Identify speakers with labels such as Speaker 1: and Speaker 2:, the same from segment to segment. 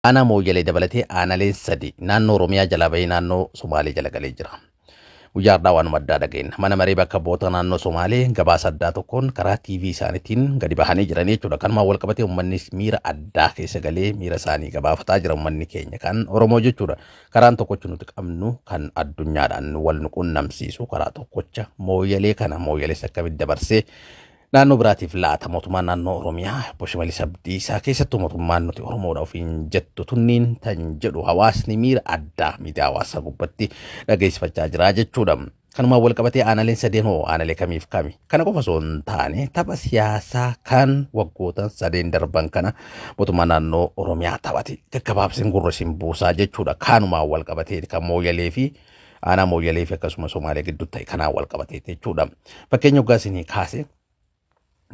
Speaker 1: Ana mooyyalee dabalatee aanaleen sadi naannoo Oromiyaa jala bahee naannoo Somaalee jala galee jira. Guyyaadhaa waanuma addaa dhageenya. Mana maree bakka bu'oota naannoo Somaalee gabaasa addaa tokkoon karaa TV isaaniitiin gadi bahanii jiran jechuudha. Kanumaan wal qabatee uummanni miira addaa keessa galee miira isaanii gabaafataa jira uummanni keenya kan Oromoo jechuudha. Karaan tokkochi nuti qabnu kan addunyaadhaan wal nu quunnamsiisu karaa tokkocha mooyyalee kana mooyyalees akkamitti dabarsee naannoo biraatiif laata mootummaan naannoo Oromiyaa Shimallis Abdiisaa keessattuu mootummaan nuti Oromoodha ofiin jettu tunniin tan jedhu hawaasni miira addaa miidiyaa hawaasaa gubbatti dhageessifachaa jira jechuudha. Kanumaan wal qabatee aanaleen sadeen hoo aanalee kamiif kami? Kana qofa osoo hin taane tapha siyaasaa kan waggoota sadeen darban kana mootummaan naannoo Oromiyaa taphate gaggabaabseen gurra isin buusaa jechuudha. Kanumaan wal qabatee kan mooyyalee fi aanaa mooyyalee fi akkasuma Somaalee gidduu ta'e kanaan wal qabatee jechuudha. Fakkeenya hoggaa isinii kaase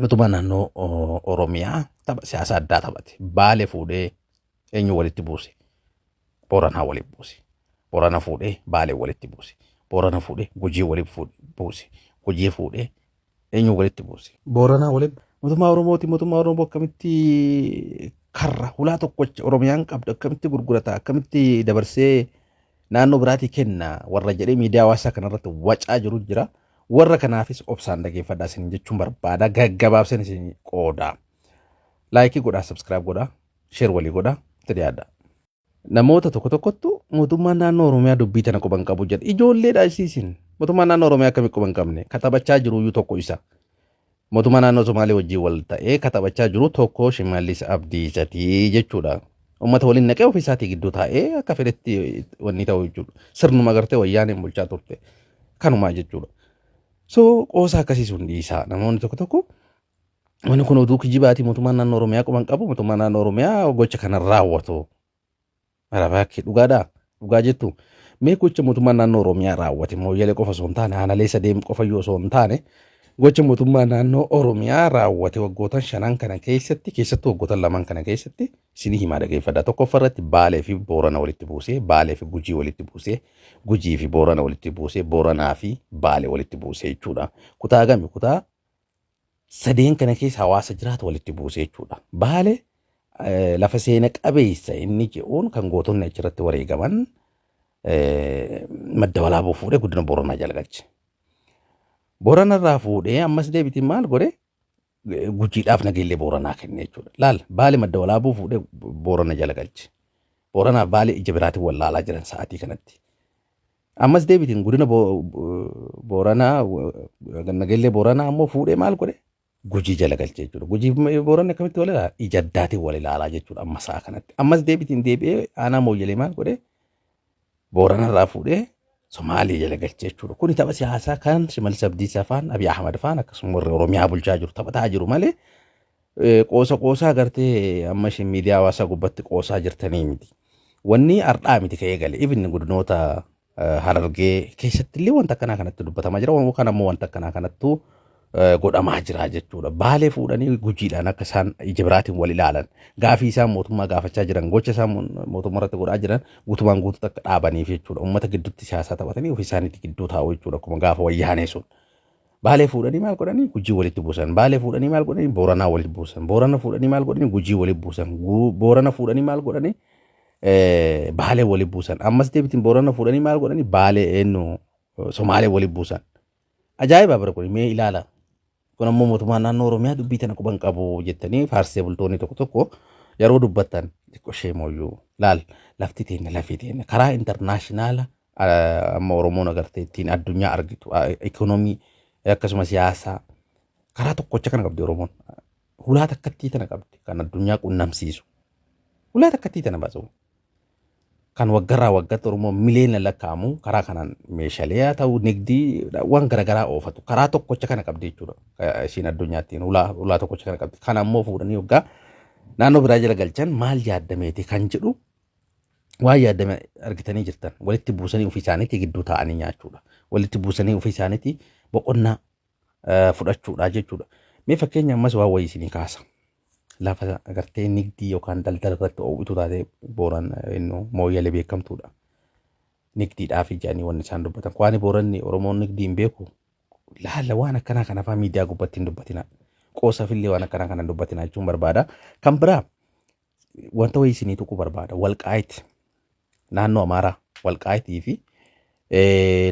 Speaker 1: mootummaan naannoo Oromiyaa tapha siyaasaa addaa taphate. Baalee fuudhee eenyu walitti buuse? Booranaa walitti buuse. Boorana fuudhee Baalee walitti buuse. Boorana fuudhee Gujii walitti buuse. Gujii fuudhee eenyu walitti buuse? Booranaa walitti. Mootummaa Oromoo akkamitti karra hulaa tokkocha Oromiyaan qabdu akkamitti gurgurata akkamitti dabarsee naannoo biraatii kenna warra jedhee miidiyaa hawaasaa kanarratti wacaa jiru jira. Warra kanaafis obsaan dhageeffadhaa isin jechuun barbaada. Gaggabaabsan isin qooda. Laayikii godhaa, subscribe godhaa, share walii godhaa, itti dhiyaadha. Namoota tokko tokkottu mootummaan naannoo Oromiyaa dubbii tana quban qabu jedha. Ijoolleedha isiisin. Mootummaan naannoo Oromiyaa akkamii quban qabne? Katabachaa jiru iyyuu tokko isa. Mootummaa naannoo Somaalee wajjin wal ta'ee katabachaa jiru tokko Shimallis Abdiisatii jechuudha. Uummata waliin naqee ofiisaatii gidduu taa'ee akka fedhetti wanni ta'u jechuudha. Sirnuma gartee wayyaaneen bulchaa turte. Kanumaa jechuudha. So qoosaa akkasii sun dhiisaa namoonni tokko tokko wanni kun oduu kijibaatii mootummaan naannoo Oromiyaa quban qabu mootummaan naannoo Oromiyaa gocha kana raawwatu. Marabaakki dhugaadhaa dhugaa jettu mee gocha mootummaan naannoo Oromiyaa raawwate mooyyalee qofa osoo hin taane aanalee sadeen qofa iyyuu osoo hin taane gocha mootummaan naannoo Oromiyaa raawwate waggootan shanan kana keessatti keessattuu waggootan lamaan kana keessatti isinii himaa dhageeffadhaa. Tokkoffarratti Baalee fi Boorana walitti buusee Baalee fi Gujii walitti buusee Gujii fi Boorana walitti buusee Booranaa fi Baalee walitti buusee jechuudha. Kutaa gami kutaa sadeen kana keessa hawaasa jiraatu walitti buusee jechuudha. Baalee lafa seena qabeessa inni jedhuun kan gootonni achirratti wareegaman madda walaabuu fuudhee guddina Booranaa jala galche. Boorana irraa fuudhee ammas deebitiin maal godhe Gujiidhaaf nageellee Booranaa kenne jechuudha. Laal Baalee madda walaabuu fuudhee Boorana jala galche. Booranaaf Baalee ija biraatiin wal laalaa jiran sa'aatii kanatti. Ammas deebitiin guddina Booranaa nageellee Booranaa ammoo fuudhee maal godhe Gujii jala galche jechuudha. Gujii Booranni akkamitti wal ilaalaa? Ija addaatiin wal ilaalaa jechuudha amma sa'a kanatti. Ammas deebitiin deebi'ee aanaa mooyyalee maal godhe Boorana irraa fuudhee Somaalee jala galche jechuudha. Kuni tapha siyaasaa kan Shimallis Abdiisaa faan Abiy Ahmad faan akkasuma warra Oromiyaa bulchaa jiru taphataa jiru malee qoosaa gartee amma isin miidiyaa hawaasaa gubbatti qoosaa jirtanii miti. Wanni ardhaa miti ka'ee gale ibni godinoota Harargee keessatti illee wanta akkanaa kanatti dubbatamaa jira. Waan kana ammoo wanta akkanaa kanattuu godhamaa jira jechuudha. Baalee fuudhanii Gujiidhaan akka isaan ija biraatiin wal ilaalan gaafii isaan mootummaa gaafachaa jiran gocha isaan mootummaa irratti godhaa jiran guutumaan guutuutti akka dhaabaniif jechuudha. Uummata gidduutti siyaasaa taphatanii ofii isaaniitti gidduu taa'u jechuudha. Akkuma gaafa wayyaanee sun Baalee fuudhanii maal godhanii Gujii walitti buusan. Baalee fuudhanii maal godhanii Booranaa walitti buusan. Boorana fuudhanii maal godhanii Gujii walitti buusan. Boorana fuudhanii maal godhanii Baalee walitti buusan. Ammas deebitiin Boorana fuudhanii maal godhanii Baalee eenyu Somaalee walitti buusan. Ajaa'iba bara kun mee ilaala. Kun ammoo mootummaan naannoo Oromiyaa dubbii tana quban qabu jettanii faarsee bultoonni tokko tokko yeroo dubbattan xiqqoo sheemooyyuu laal lafti teenya lafii teenya karaa intarnaashinaala amma Oromoon agartee ittiin addunyaa argitu ikoonoomii akkasuma siyaasaa karaa tokkocha kana qabdi Oromoon hulaa takkattii tana qabdi kan addunyaa qunnamsiisu hulaa takkattii tana baasu kan waggarraa waggaatti Oromoo miliyoona lakkaa'amu karaa kanaan meeshaalee haa ta'u nigdii waan garaagaraa oofatu karaa tokkocha kana qabdi jechuudha. Ishiin addunyaattiin hulaa tokkocha kana qabdi. Kan ammoo fuudhanii waggaa naannoo biraa jala galchan maal yaaddameeti kan jedhu waan yaaddame argitanii jirtan walitti buusanii ofii isaaniitii gidduu taa'anii nyaachuudha. Walitti buusanii ofii isaaniitii boqonnaa fudhachuudha jechuudha. Mee fakkeenya ammas waan wayii isinii kaasa. Lafa agartee nigdii yookaan daldala irratti oomishu taatee Booran mooyyalee beekamtuudha. Nigdiidhaaf ijaanii wanni isaan dubbatan. Kwaani Booranni Oromoon nigdii hin beeku. Laalla waan akkanaa kana afaan miidiyaa gubbatti hin dubbatina. Qoosaafillee waan akkanaa kana dubbatina jechuun barbaada. Kan biraa wanta wayii isinii tuquu barbaada. Walqaayitti naannoo Amaaraa Walqaayitii fi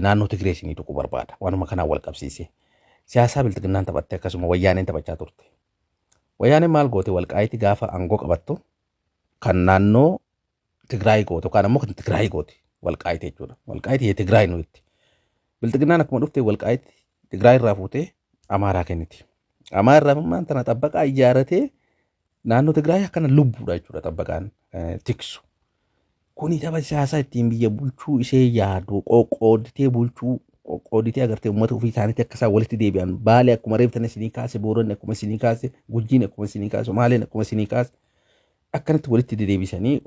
Speaker 1: naannoo Tigree isinii tuquu barbaada. Waanuma kanaan wal qabsiisee. Siyaasaa biltiginnaan taphatte akkasuma wayyaaneen taphachaa turte. Wayyaaneen maal goote Walqaayitti gaafa aangoo qabattu kan naannoo Tigraay goote yookaan ammoo kan Tigraay goote Walqaayitti jechuudha. Walqaayitti Tigraay nuti. Biltiginnaan akkuma dhufte Walqaayitti Tigraay irraa fuutee Amaaraa kenniti. Amaaraa irraa tana xabbaqaa ijaaratee naannoo Tigraay akkana lubbuudha jechuudha xabbaqaan tiksu. Kuni tapha siyaasaa ittiin biyya bulchuu ishee yaadu qoqqooditee bulchuu qoqqooditee agartee uummata ofii isaaniitti akka isaan walitti deebi'an Baalee akkuma reeftan isinii kaase Booranni akkuma isinii kaase Gujiin akkuma isinii kaase Somaaleen akkuma isinii kaase akkanatti walitti deebisanii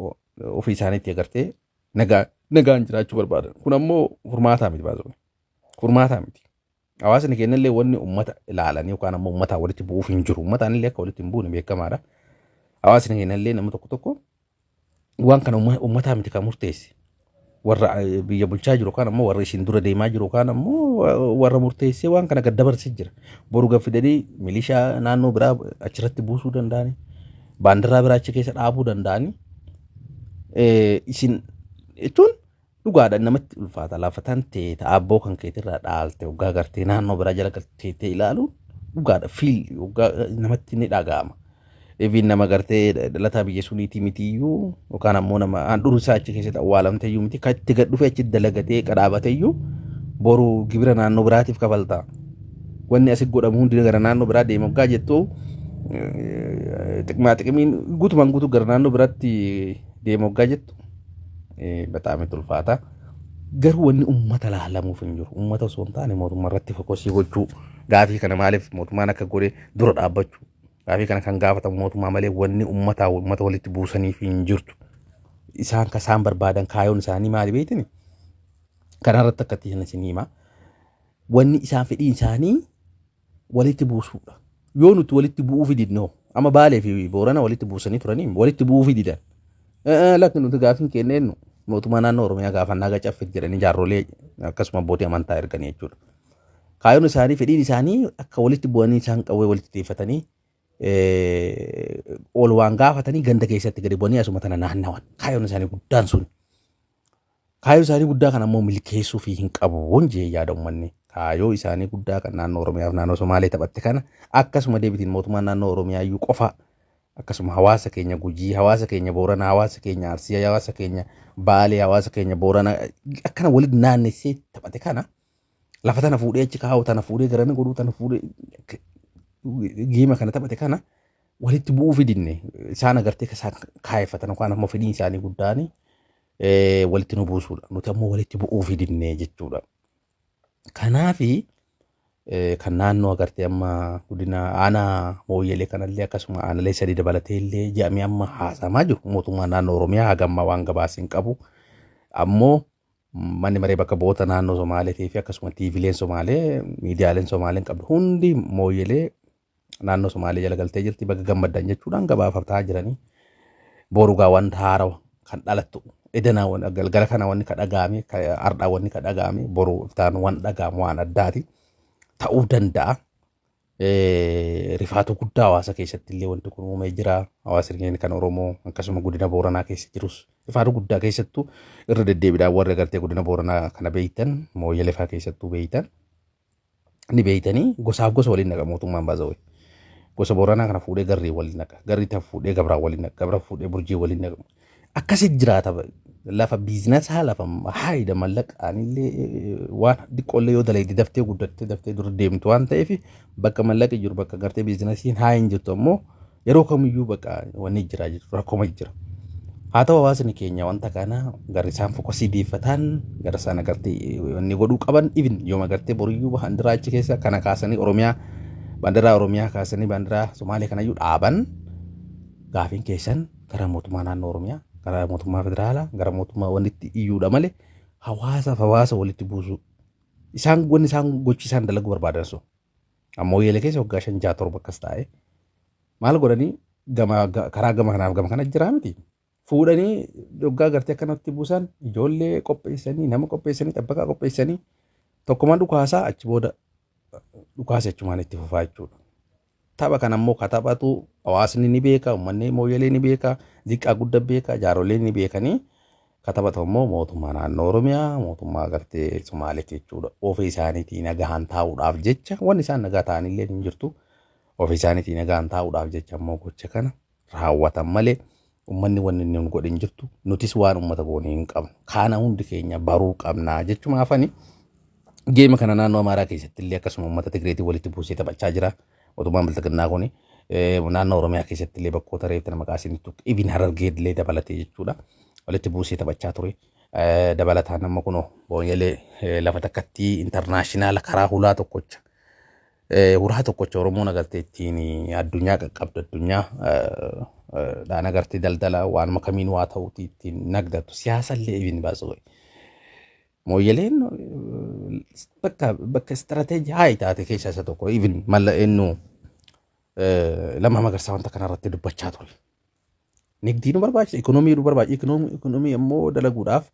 Speaker 1: ofii isaaniitti agartee nagaan jiraachuu barbaadan. Kun ammoo furmaataa miti baasuu. Furmaataa miti. Hawaasni kennallee wanni uummata ilaalanii yookaan ammoo uummata walitti bu'uuf hin jiru. Uummataan illee akka walitti hin buune beekamaadha. Hawaasni kennallee nama tokko waan kana uummataa miti kan murteesse. Warra biyya bulchaa jiru yookaan ammoo warra isin dura deemaa jiru yookaan ammoo warra murteessee waan kana gad dabarsee jira. Boru gaffidanii milishaa naannoo biraa achirratti buusuu danda'ani. Baandiraa biraa achi keessa dhaabuu danda'ani. Isin jechuun dhugaadha namatti ulfaata laafatan ta'e abboo kan keetirraa dhaalte waggaa agartee naannoo biraa jala galtee ilaaluun dhugaadha fiil namatti ni dhaga'ama. Eebiin nama agartee dhalataa biyya suniitii mitiyyuu yookaan ammoo nama handhuurri isaa achi keessatti awwaalamteyyuu miti kan itti gad dhufee achi dalagatee qadhaabateyyuu boru gibira naannoo biraatiif kafaltaa. Wanni asii godhamu hundi gara naannoo biraa deema waggaa jettuu xiqqimiin guutumaan guutuu gara naannoo biraatti deema waggaa jettu. Bataame tulfaata. Garuu wanni uummata laalamuuf hin jiru. Uummata osoo hin taane mootummaa irratti fokkosii gochuu gaafii kana maaliif mootummaan akka godhe dura dhaabbachuu. Gaafii kana kan gaafatamu mootummaa malee wanni uummata walitti buusaniif hin jirtu. Isaan kasaan barbaadan kaayoon isaanii maali beektani? Kanarratti akkatti hin isin hima. Wanni isaan fedhiin isaanii walitti buusuudha. Yoo nuti walitti bu'uuf didnoo amma Baalee fi Boorana walitti buusanii turanii walitti bu'uuf didan. Lakki nuti gaafiin kenneennu mootummaa naannoo Oromiyaa gaafannaa gacaffit jedhanii jaarrolee akkasuma abbootii amantaa erganii jechuudha. Kaayoon isaanii fedhiin isaanii akka walitti bu'anii isaan qawwee walitti deeffatanii ol waan gaafatanii ganda keessatti gadi bu'anii asuma tana naannawan. Kaayoon isaanii guddaan sun. Kaayoo isaanii guddaa kan ammoo milkeessuu fi hin qabu jee yaada uummanni. Kaayoo isaanii guddaa kan naannoo Oromiyaa fi naannoo Somaalee taphatte kana akkasuma deebitiin mootummaan naannoo Oromiyaa iyyuu qofa akkasuma hawaasa keenya Gujii, hawaasa keenya Booranaa, hawaasa keenya Arsii, hawaasa keenya Baalee, hawaasa keenya Booranaa akkana walitti naannessee taphate kana lafa tana fuudhee achi kaa'u tana fuudhee garana godhuu tana fuudhee geema kana taphate kana walitti bu'uu fidinne isaan agartee isaan kaayeffatan yookaan ammoo fedhiin isaanii guddaan walitti nu buusuudha. Nuti ammoo walitti bu'uu fidinne jechuudha. Kanaafi kan naannoo agartee amma guddina aanaa mooyyelee kanallee akkasuma aanaalee sadii dabalatee illee jedhamee amma haasamaa jiru mootummaa naannoo Oromiyaa hagamma waan gabaasiin qabu ammoo manni maree bakka bu'oota naannoo Somaaleetii fi akkasuma tiiviileen Somaalee miidiyaaleen Somaaleen qabdu hundi mooyyelee naannoo Somaalee jala galtee jirti bakka gammaddan jechuudhaan gabaafataa jiranii borugaa wanta haarawa kan dhalattu edanaa galgala kana wanni ka dhagaame ardhaa wanni ka dhagaame boru iftaan waan dhagaamu waan addaati. Ta'uu danda'a. Rifaatu guddaa hawaasa keessatti illee wanti kun uumamee jira. Hawaasa keenya kan Oromoo akkasuma godina Booranaa keessa jirus rifaatu guddaa keessattuu irra deddeebiidhaan warri agartee godina Booranaa kana beeytan mooyyelee fa'aa keessattuu beeytan ni beeytanii gosaaf gosa waliin naqa mootummaan baasawee. Gosa Booranaa kana fuudhee garrii waliin naqa. Garrii tan fuudhee Gabraa waliin naqa. Gabraa fuudhee Burjii waliin naqa. Akkasitti jiraata lafa biizinaasaa lafa haayida mallaqaanillee waan xiqqoollee yoo dalagde daftee guddattee daftee dur deemtu waan ta'eef bakka mallaqi jiru bakka gartee biizinaasiin haayin jirtu ammoo yeroo kamiyyuu bakka wanni jira jiru rakkoma jira. Haa ta'u hawaasni keenya wanta kana gara isaan fokkosii deeffatan gara isaan agartee wanni godhuu qaban ibin yooma agartee boriyyuu bandiraa achi keessa kana kaasanii Oromiyaa bandiraa Oromiyaa kaasanii bandiraa Somaalee kanayyuu dhaaban gaafiin keessan gara mootummaa naannoo Oromiyaa gara mootummaa federaalaa gara mootummaa wanti iyyuudha malee hawaasa walitti buusu isaan wanni isaan gochiisan dalagu barbaadan sun ammoo yeele keessa waggaa 5-6 akkas taa'e maal godhanii karaa gama kanaaf gama kana jiraa miti fuudhanii waggaa gartee akkanatti buusan ijoollee qopheessanii nama qopheessanii xabbaqaa qopheessanii tokkumaan dhukaasaa achi booda dhukaasa achumaan itti fufaa jechuudha. tapha kana immoo kataphatu hawaasni ni beeka, uummanni mooyyalee ni beeka, xiqqaa guddaa beeka, jaarolleen ni beekanii kataphatu immoo mootummaa naannoo Oromiyaa, mootummaa gartee Somaaliiti jechuudha. Ofii isaaniitii nagaan taa'uudhaaf jecha wanni isaan nagaa ta'anillee hin jirtu. Ofii isaaniitii nagaan taa'uudhaaf jecha immoo gocha kana raawwatan malee uummanni wanni inni godhe hin jirtu. Nutis waan uummata goonee hin qabnu. Kana hundi keenya baruu qabnaa jechuudha afani. Geema kana naannoo Amaaraa keessatti illee akkasuma uummata Tigreetii walitti buusee taphachaa jira. Mootummaan Bilxiginnaa kun naannoo Oromiyaa keessatti illee bakkoota reefta maqaa isinitti ibin Harargee illee dabalatee jechuudha. Walitti buusee taphachaa ture. Dabalataan amma kunoo boonyalee lafa takkatti intarnaashinaala karaa hulaa tokkocha. Huraa tokkocha Oromoon agartee ittiin addunyaa qaqqabdu addunyaa dhaan agartee daldala waan makamiin waa ta'uuti ittiin nagdatu siyaasa illee ibin baasu. Mooyyaleen bakka istirateejii haa taate keessaa isa tokko ibin malla eenyu Lammaa Magarsaa wanta kanarratti dubbachaa ture. Nigdii nu barbaachisa, ikonoomii nu barbaachisa, ikonoomii immoo dalaguudhaaf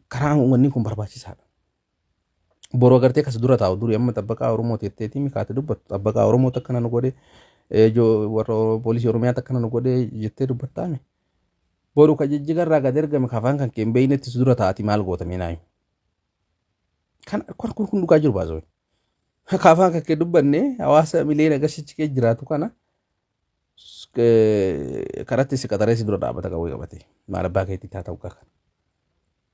Speaker 1: karaan wanni kun barbaachisaadha. Boroo agartee kas dura taa'u durii amma xabbaqaa Oromoo teetteetii mikaate dubbatu xabbaqaa Oromoo takkana nu godhe warra poolisii Oromiyaa takkana nu godhe jettee dubbattaame. Boruu ka jijjigarraa gad ergame kafaan kan keen beeynetti dura taa'ati maal gootamee naayu. Kan kun dhugaa jiru baasoo. Kafaan kan kee dubbanne hawaasa miliyoona agarsiichi kee jiraatu kana karatti si qaxaree si dura dhaabbata qawwee qabate maal abbaa keetti taa ta'u kana.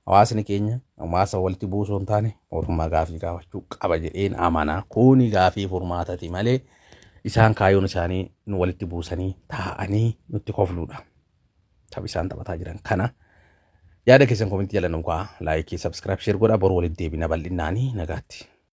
Speaker 1: Hawaasni keenya hawaasa walitti buusuu hin taane mootummaa gaafii gaafachuu qaba jedheen amanaa. Kuni gaafii furmaatati malee isaan kaayyoon isaanii nu walitti buusanii taa'anii nutti kofluudha. Tapha isaan taphataa jiran kana yaada keessan komentii jala nu kaa'aa, laayikii, sabskiraayib, sheer godhaa, boru walitti deebina bal'innaanii nagaatti.